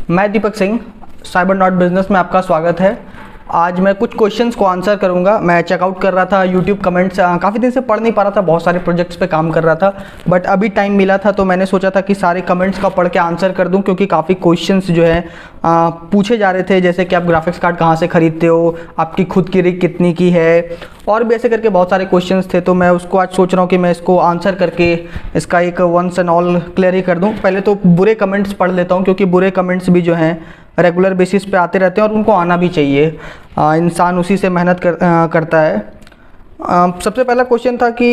मैं Deepak Singh, cyber not business में आपका स्वागत है। आज मैं कुछ क्वेश्चंस को आंसर करूंगा। मैं चेकआउट कर रहा था यूट्यूब कमेंट्स, काफ़ी दिन से पढ़ नहीं पा रहा था, बहुत सारे प्रोजेक्ट्स पे काम कर रहा था, बट अभी टाइम मिला था तो मैंने सोचा था कि सारे कमेंट्स का पढ़ के आंसर कर दूं, क्योंकि काफ़ी क्वेश्चंस जो है पूछे जा रहे थे, जैसे कि आप ग्राफिक्स कार्ड कहाँ से ख़रीदते हो, आपकी खुद की रिग कितनी की है, और भी ऐसे करके बहुत सारे क्वेश्चंस थे। तो मैं उसको आज सोच रहा हूँ कि मैं इसको आंसर करके इसका एक वंस एंड ऑल क्लियर ही कर दूँ। पहले तो बुरे कमेंट्स पढ़ लेता हूँ, क्योंकि बुरे कमेंट्स भी जो हैं रेगुलर बेसिस पे आते रहते हैं और उनको आना भी चाहिए। इंसान उसी से मेहनत करता है। सबसे पहला क्वेश्चन था कि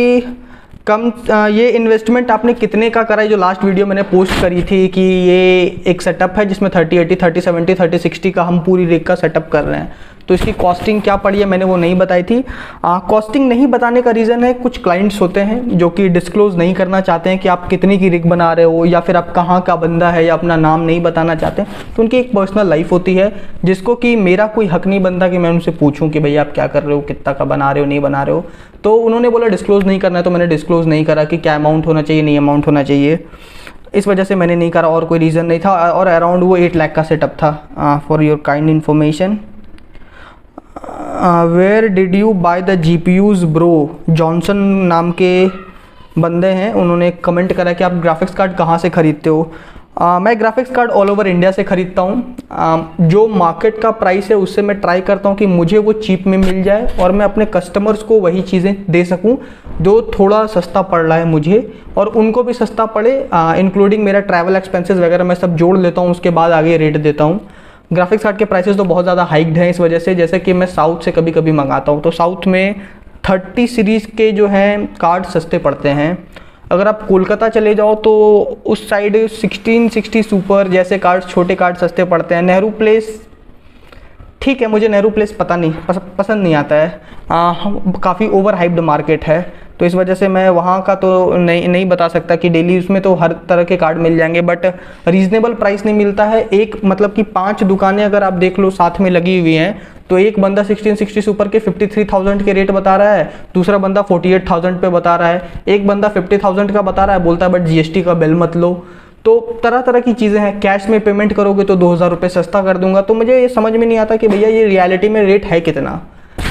ये इन्वेस्टमेंट आपने कितने का करा है। जो लास्ट वीडियो मैंने पोस्ट करी थी कि ये एक सेटअप है जिसमें 3080, 3070, 3060 का हम पूरी रिग का सेटअप कर रहे हैं, तो इसकी कॉस्टिंग क्या पड़ी है मैंने वो नहीं बताई थी। कॉस्टिंग नहीं बताने का रीज़न है, कुछ क्लाइंट्स होते हैं जो कि डिस्क्लोज़ नहीं करना चाहते हैं कि आप कितनी की रिग बना रहे हो, या फिर आप कहाँ का बंदा है, या अपना नाम नहीं बताना चाहते। तो उनकी एक पर्सनल लाइफ होती है जिसको कि मेरा कोई हक नहीं बनता कि मैं उनसे पूछूं कि भैया आप क्या कर रहे हो, कितना का बना रहे हो, नहीं बना रहे हो। तो उन्होंने बोला डिस्क्लोज़ नहीं करना है, तो मैंने डिस्क्लोज़ नहीं करा कि क्या अमाउंट होना चाहिए, नहीं अमाउंट होना चाहिए, इस वजह से मैंने नहीं करा, और कोई रीज़न नहीं था। और अराउंड वो 8 लाख का सेटअप था। For your kind information, where did you buy the GPUs bro, Johnson नाम के बंदे हैं, उन्होंने कमेंट करा कि आप ग्राफिक्स कार्ड कहाँ से ख़रीदते हो। मैं graphics card all over India से ख़रीदता हूँ। जो मार्केट का प्राइस है उससे मैं ट्राई करता हूँ कि मुझे वो चीप में मिल जाए और मैं अपने कस्टमर्स को वही चीज़ें दे सकूँ जो थोड़ा सस्ता पड़ रहा है मुझे, और उनको भी सस्ता पड़े, इंक्लूडिंग मेरा ट्रैवल एक्सपेंसेस वगैरह मैं सब जोड़ लेता हूँ, उसके बाद आगे रेट देता हूँ। ग्राफिक्स कार्ड के प्राइसेस तो बहुत ज़्यादा हाइक्ड हैं इस वजह से, जैसे कि मैं साउथ से कभी कभी मंगाता हूँ, तो साउथ में 30 सीरीज़ के जो हैं कार्ड सस्ते पड़ते हैं। अगर आप कोलकाता चले जाओ तो उस साइड 1660 सुपर जैसे कार्ड, छोटे कार्ड सस्ते पड़ते हैं। नेहरू प्लेस ठीक है, मुझे नेहरू प्लेस पता नहीं पसंद नहीं आता है, काफ़ी ओवर हाइप्ड मार्केट है, तो इस वजह से मैं वहाँ का तो नहीं बता सकता कि डेली उसमें तो हर तरह के कार्ड मिल जाएंगे, बट रीज़नेबल प्राइस नहीं मिलता है। एक मतलब कि 5 दुकानें अगर आप देख लो साथ में लगी हुई हैं, तो एक बंदा 1660 सुपर के 53,000 के रेट बता रहा है, दूसरा बंदा 48,000 पे बता रहा है, एक बंदा 50,000 का बता रहा है, बोलता है बट GST का बिल मत लो। तो तरह तरह की चीज़ें हैं। कैश में पेमेंट करोगे तो 2,000 रुपये सस्ता कर दूंगा। तो मुझे ये समझ में नहीं आता कि भैया ये रियलिटी में रेट है कितना।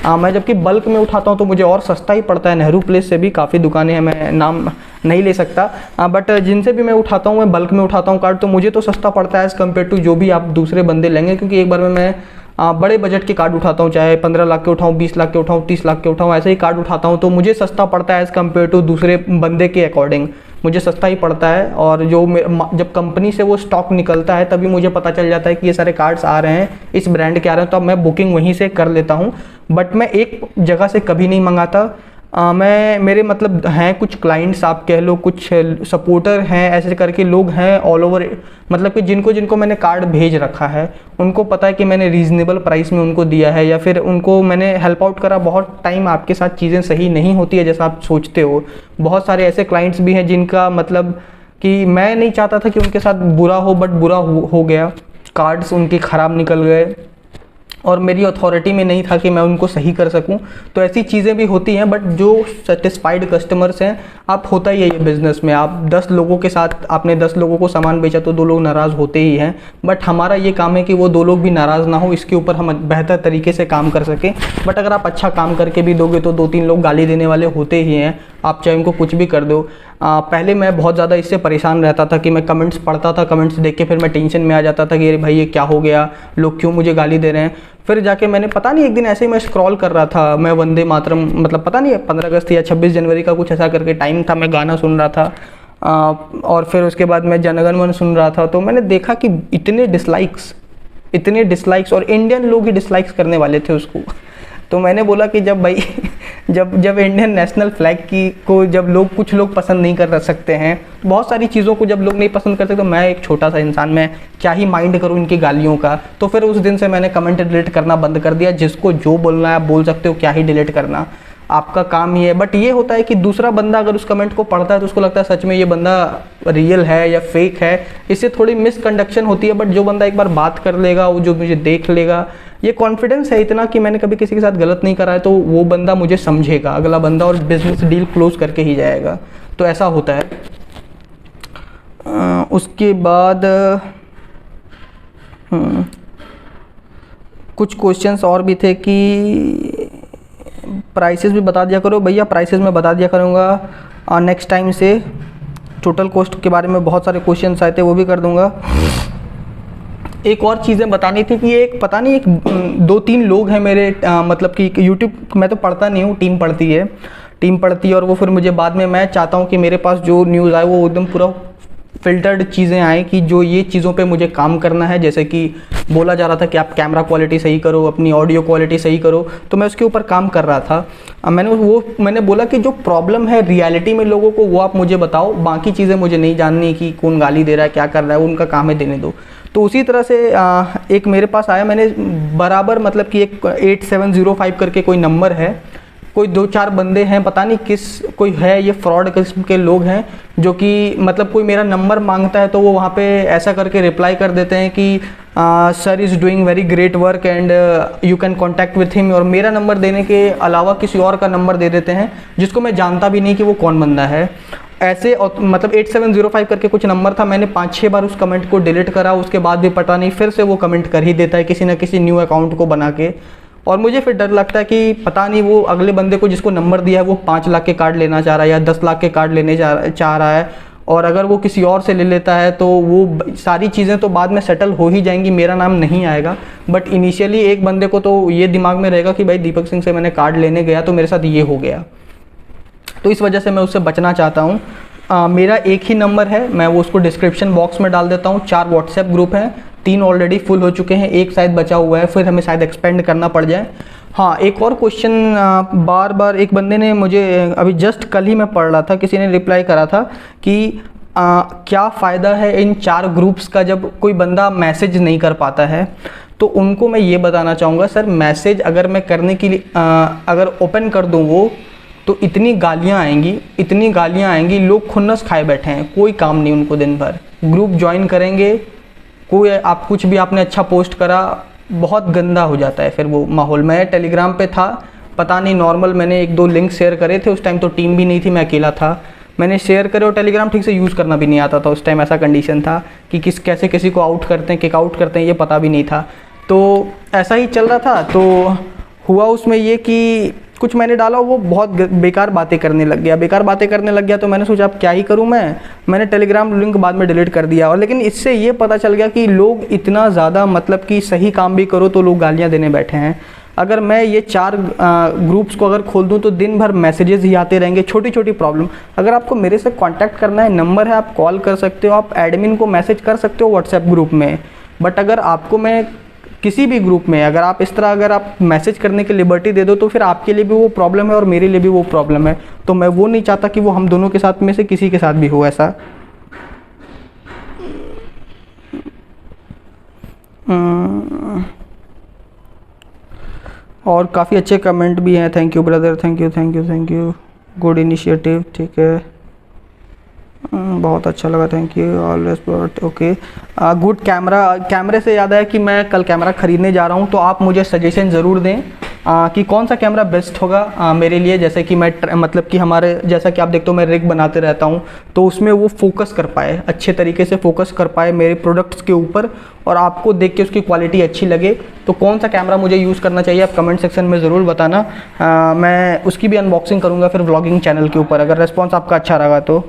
मैं जबकि बल्क में उठाता हूँ तो मुझे और सस्ता ही पड़ता है। नेहरू प्लेस से भी काफ़ी दुकानें हैं, मैं नाम नहीं ले सकता, बट जिनसे भी मैं उठाता हूँ, मैं बल्क में उठाता हूँ कार्ड, तो मुझे तो सस्ता पड़ता है एज़ कम्पेयर टू जो भी आप दूसरे बंदे लेंगे। क्योंकि एक बार में मैं बड़े बजट के कार्ड उठाता हूँ, चाहे 15 लाख के उठाऊँ, 20 लाख के उठाऊँ, 30 लाख के उठाऊँ, ऐसे ही कार्ड उठाता हूँ, तो मुझे सस्ता पड़ता है एज़ कम्पेयर टू दूसरे बंदे के अकॉर्डिंग, मुझे सस्ता ही पड़ता है। और जब कंपनी से वो स्टॉक निकलता है तभी मुझे पता चल जाता है कि ये सारे कार्ड्स आ रहे हैं, इस ब्रांड के आ रहे हैं, तो अब मैं बुकिंग वहीं से कर लेता हूँ। बट मैं एक जगह से कभी नहीं मंगाता। मेरे मतलब हैं कुछ क्लाइंट्स, आप कह लो कुछ सपोर्टर हैं, ऐसे करके लोग हैं ऑल ओवर, मतलब कि जिनको मैंने कार्ड भेज रखा है उनको पता है कि मैंने रीज़नेबल प्राइस में उनको दिया है, या फिर उनको मैंने हेल्प आउट करा। बहुत टाइम आपके साथ चीज़ें सही नहीं होती है जैसा आप सोचते हो। बहुत सारे ऐसे क्लाइंट्स भी हैं जिनका मतलब कि मैं नहीं चाहता था कि उनके साथ बुरा हो, बट बुरा हो गया, कार्ड्स उनके ख़राब निकल गए और मेरी अथॉरिटी में नहीं था कि मैं उनको सही कर सकूं। तो ऐसी चीज़ें भी होती हैं, बट जो सेटिस्फाइड कस्टमर्स हैं, आप होता ही है ये बिज़नेस में, आप 10 लोगों के साथ आपने 10 लोगों को सामान बेचा तो 2 लोग नाराज़ होते ही हैं, बट हमारा ये काम है कि वो 2 लोग भी नाराज़ ना हो, इसके ऊपर हम बेहतर तरीके से काम कर सकें। बट अगर आप अच्छा काम करके भी दोगे तो 2-3 लोग गाली देने वाले होते ही हैं, आप चाहे उनको कुछ भी कर दो। पहले मैं बहुत ज़्यादा इससे परेशान रहता था कि मैं कमेंट्स पढ़ता था, कमेंट्स देख के फिर मैं टेंशन में आ जाता था कि अरे भाई ये क्या हो गया, लोग क्यों मुझे गाली दे रहे हैं। फिर जाके मैंने पता नहीं एक दिन ऐसे ही मैं स्क्रॉल कर रहा था, मैं वंदे मातरम मतलब पता नहीं 15 अगस्त या 26 जनवरी का कुछ ऐसा करके टाइम था, मैं गाना सुन रहा था, और फिर उसके बाद मैं जनगण मन सुन रहा था, तो मैंने देखा कि इतने डिसलाइक्स और इंडियन लोग ही डिसलाइक्स करने वाले थे उसको। तो मैंने बोला कि जब भाई जब इंडियन नेशनल फ्लैग को जब कुछ लोग पसंद नहीं कर सकते हैं, बहुत सारी चीज़ों को जब लोग नहीं पसंद करते, तो मैं एक छोटा सा इंसान, मैं क्या ही माइंड करूं इनकी गालियों का। तो फिर उस दिन से मैंने कमेंट डिलीट करना बंद कर दिया। जिसको जो बोलना है आप बोल सकते हो, क्या ही डिलीट करना, आपका काम ही है। बट ये होता है कि दूसरा बंदा अगर उस कमेंट को पढ़ता है तो उसको लगता है सच में ये बंदा रियल है या फेक है, इससे थोड़ी मिसकंडक्शन होती है। बट जो बंदा एक बार बात कर लेगा, वो जो मुझे देख लेगा, ये कॉन्फिडेंस है इतना कि मैंने कभी किसी के साथ गलत नहीं करा है, तो वो बंदा मुझे समझेगा, अगला बंदा, और बिजनेस डील क्लोज करके ही जाएगा। तो ऐसा होता है। उसके बाद कुछ क्वेश्चंस और भी थे कि प्राइसेस भी बता दिया करो भैया। प्राइसेस मैं बता दिया करूँगा नेक्स्ट टाइम से। टोटल कॉस्ट के बारे में बहुत सारे क्वेश्चंस आए थे, वो भी कर दूँगा। एक और चीज़ें बतानी थी कि एक पता नहीं, एक 2-3 लोग हैं मेरे मतलब कि यूट्यूब, मैं तो पढ़ता नहीं हूँ, टीम पढ़ती है और वो फिर मुझे बाद में, मैं चाहता हूँ कि मेरे पास जो न्यूज़ आए वो एकदम पूरा फ़िल्टर्ड चीज़ें आएँ कि जो ये चीज़ों पे मुझे काम करना है। जैसे कि बोला जा रहा था कि आप कैमरा क्वालिटी सही करो, अपनी ऑडियो क्वालिटी सही करो, तो मैं उसके ऊपर काम कर रहा था। मैंने बोला कि जो प्रॉब्लम है रियलिटी में लोगों को, वो आप मुझे बताओ, बाकी चीज़ें मुझे नहीं जाननी कि कौन गाली दे रहा है, क्या कर रहा है, उनका काम है, देने दो। तो उसी तरह से एक मेरे पास आया, मैंने बराबर मतलब कि एक 8705 करके कोई नंबर है, कोई 2-4 बंदे हैं, पता नहीं कोई है, ये फ्रॉड किस्म के लोग हैं जो कि मतलब कोई मेरा नंबर मांगता है तो वो वहाँ पे ऐसा करके रिप्लाई कर देते हैं कि sir is doing very great work and you can contact with him, और मेरा नंबर देने के अलावा किसी और का नंबर दे देते हैं जिसको मैं जानता भी नहीं कि वो कौन बंदा है। ऐसे मतलब 8705 करके कुछ नंबर था, मैंने 5-6 बार उस कमेंट को डिलीट करा, उसके बाद भी पता नहीं फिर से वो कमेंट कर ही देता है किसी ना किसी न्यू अकाउंट को बना के। और मुझे फिर डर लगता है कि पता नहीं वो अगले बंदे को जिसको नंबर दिया है वो 5 लाख के कार्ड लेना चाह रहा है या 10 लाख के कार्ड लेने चाह रहा है, और अगर वो किसी और से ले लेता है तो वो सारी चीज़ें तो बाद में सेटल हो ही जाएंगी, मेरा नाम नहीं आएगा। बट इनिशियली एक बंदे को तो ये दिमाग में रहेगा कि भाई दीपक सिंह से मैंने कार्ड लेने गया तो मेरे साथ ये हो गया, तो इस वजह से मैं उससे बचना चाहता हूँ। मेरा एक ही नंबर है, मैं वो उसको डिस्क्रिप्शन बॉक्स में डाल देता हूँ। 4 व्हाट्सएप ग्रुप हैं, 3 ऑलरेडी फुल हो चुके हैं, एक शायद बचा हुआ है, फिर हमें शायद एक्सपेंड करना पड़ जाए। हाँ, एक और क्वेश्चन बार बार एक बंदे ने मुझे अभी जस्ट कल ही मैं पढ़ रहा था, किसी ने रिप्लाई करा था कि क्या फ़ायदा है इन 4 ग्रुप्स का जब कोई बंदा मैसेज नहीं कर पाता है। तो उनको मैं ये बताना चाहूँगा, सर मैसेज अगर मैं करने के लिए अगर ओपन कर दूँ वो, तो इतनी गालियाँ आएंगी, लोग खुन्नस खाए बैठे हैं, कोई काम नहीं उनको दिन भर। ग्रुप ज्वाइन करेंगे, कोई आप कुछ भी आपने अच्छा पोस्ट करा, बहुत गंदा हो जाता है फिर वो माहौल। मैं टेलीग्राम पे था, पता नहीं नॉर्मल मैंने 1-2 लिंक शेयर करे थे, उस टाइम तो टीम भी नहीं थी, मैं अकेला था, मैंने शेयर करे और टेलीग्राम ठीक से यूज़ करना भी नहीं आता था उस टाइम। ऐसा कंडीशन था कि कैसे किसी को आउट करते हैं, किक आउट करते हैं, ये पता भी नहीं था। तो ऐसा ही चल रहा था। तो हुआ उसमें ये कि कुछ मैंने डाला, वो बहुत बेकार बातें करने लग गया, तो मैंने सोचा अब क्या ही करूं मैंने टेलीग्राम लिंक बाद में डिलीट कर दिया। और लेकिन इससे ये पता चल गया कि लोग इतना ज़्यादा मतलब कि सही काम भी करो तो लोग गालियां देने बैठे हैं। अगर मैं ये 4 ग्रुप्स को अगर खोल दूं तो दिन भर मैसेजेस ही आते रहेंगे, छोटी छोटी प्रॉब्लम। अगर आपको मेरे से कांटेक्ट करना है, नंबर है, आप कॉल कर सकते हो, आप एडमिन को मैसेज कर सकते हो व्हाट्सएप ग्रुप में। बट अगर आपको मैं किसी भी ग्रुप में अगर आप इस तरह अगर आप मैसेज करने की लिबर्टी दे दो तो फिर आपके लिए भी वो प्रॉब्लम है और मेरे लिए भी वो प्रॉब्लम है। तो मैं वो नहीं चाहता कि वो हम दोनों के साथ में से किसी के साथ भी हो ऐसा। और काफ़ी अच्छे कमेंट भी हैं। Thank you brother, thank you, good initiative, ठीक है, बहुत अच्छा लगा, thank you, always okay, good. कैमरे से याद आया कि मैं कल कैमरा ख़रीदने जा रहा हूँ, तो आप मुझे सजेशन ज़रूर दें कि कौन सा कैमरा बेस्ट होगा मेरे लिए। जैसे कि मैं मतलब कि हमारे जैसा कि आप देखते हो मैं रिग बनाते रहता हूँ, तो उसमें वो फोकस कर पाए, अच्छे तरीके से फोकस कर पाए मेरे प्रोडक्ट्स के ऊपर, और आपको देख के उसकी क्वालिटी अच्छी लगे। तो कौन सा कैमरा मुझे यूज़ करना चाहिए आप कमेंट सेक्शन में ज़रूर बताना। मैं उसकी भी अनबॉक्सिंग करूँगा फिर व्लॉगिंग चैनल के ऊपर, अगर रिस्पॉन्स आपका अच्छा रहा तो।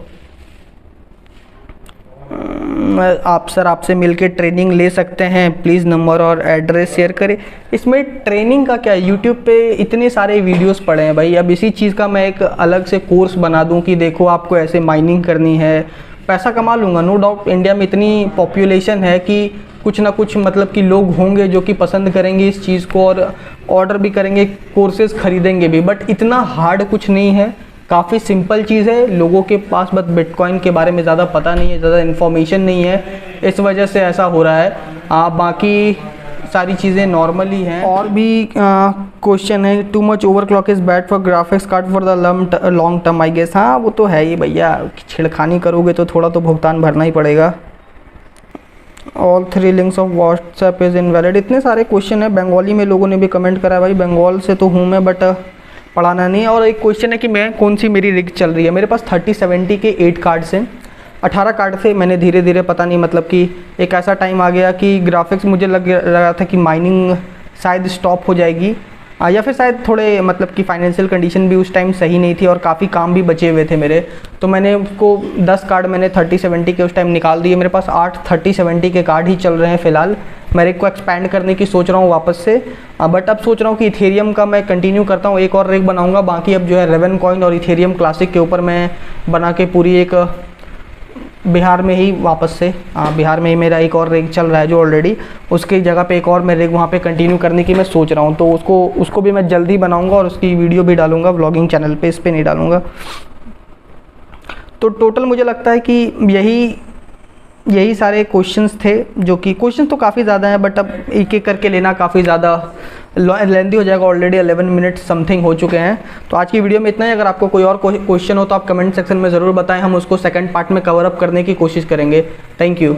आपसे मिलके ट्रेनिंग ले सकते हैं, प्लीज़ नंबर और एड्रेस शेयर करें। इसमें ट्रेनिंग का क्या है, यूट्यूब पे इतने सारे वीडियोस पड़े हैं भाई। अब इसी चीज़ का मैं एक अलग से कोर्स बना दूं कि देखो आपको ऐसे माइनिंग करनी है, पैसा कमा लूँगा नो डाउट। इंडिया में इतनी पॉपुलेशन है कि कुछ ना कुछ मतलब कि लोग होंगे जो कि पसंद करेंगे इस चीज़ को और ऑर्डर भी करेंगे, कोर्सेज़ खरीदेंगे भी। बट इतना हार्ड कुछ नहीं है, काफ़ी सिंपल चीज़ है। लोगों के पास बस बिटकॉइन के बारे में ज़्यादा पता नहीं है, ज़्यादा इन्फॉर्मेशन नहीं है, इस वजह से ऐसा हो रहा है। बाकी सारी चीज़ें नॉर्मली हैं। और भी क्वेश्चन है, too much overclock is bad for graphics card for the long term I guess. हाँ वो तो है ही भैया, छेड़खानी करोगे तो थोड़ा तो भुगतान भरना ही पड़ेगा। All 3 links of WhatsApp is invalid. इतने सारे क्वेश्चन है, बंगाली में लोगों ने भी कमेंट करा है भाई, बंगाल से तो हूँ मैं बट पढ़ाना नहीं। और एक क्वेश्चन है कि मैं कौन सी मेरी रिग चल रही है। मेरे पास 3070 के 8 कार्ड्स हैं, 18 कार्ड से मैंने धीरे धीरे पता नहीं मतलब कि एक ऐसा टाइम आ गया कि ग्राफिक्स मुझे लग रहा था कि माइनिंग शायद स्टॉप हो जाएगी, या फिर शायद थोड़े मतलब कि फाइनेंशियल कंडीशन भी उस टाइम सही नहीं थी और काफ़ी काम भी बचे हुए थे मेरे। तो मैंने उसको 10 कार्ड मैंने 3070 के उस टाइम निकाल दिए। मेरे पास 8 3070 के कार्ड ही चल रहे हैं फ़िलहाल। मैं रिग को एक्सपैंड करने की सोच रहा हूँ वापस से, बट अब सोच रहा हूँ कि इथेरियम का मैं कंटिन्यू करता हूँ, एक और रिग बनाऊँगा। बाकी अब जो है रेवन कॉइन और इथेरियम क्लासिक के ऊपर मैं बना के पूरी एक बिहार में ही वापस से, बिहार में ही मेरा एक और रिग चल रहा है जो ऑलरेडी, उसकी जगह पे एक और मैं रिग वहाँ पे कंटिन्यू करने की मैं सोच रहा हूँ। तो उसको भी मैं जल्दी बनाऊँगा और उसकी वीडियो भी डालूँगा व्लॉगिंग चैनल पे, इस पे नहीं डालूँगा। तो टोटल मुझे लगता है कि यही सारे क्वेश्चंस थे, जो कि क्वेश्चंस तो काफ़ी ज़्यादा हैं, बट अब एक एक करके लेना काफ़ी ज़्यादा लेंदी हो जाएगा। ऑलरेडी 11 मिनट समथिंग हो चुके हैं। तो आज की वीडियो में इतना ही। अगर आपको कोई और क्वेश्चन हो तो आप कमेंट सेक्शन में ज़रूर बताएं, हम उसको सेकंड पार्ट में कवर अप करने की कोशिश करेंगे। Thank you.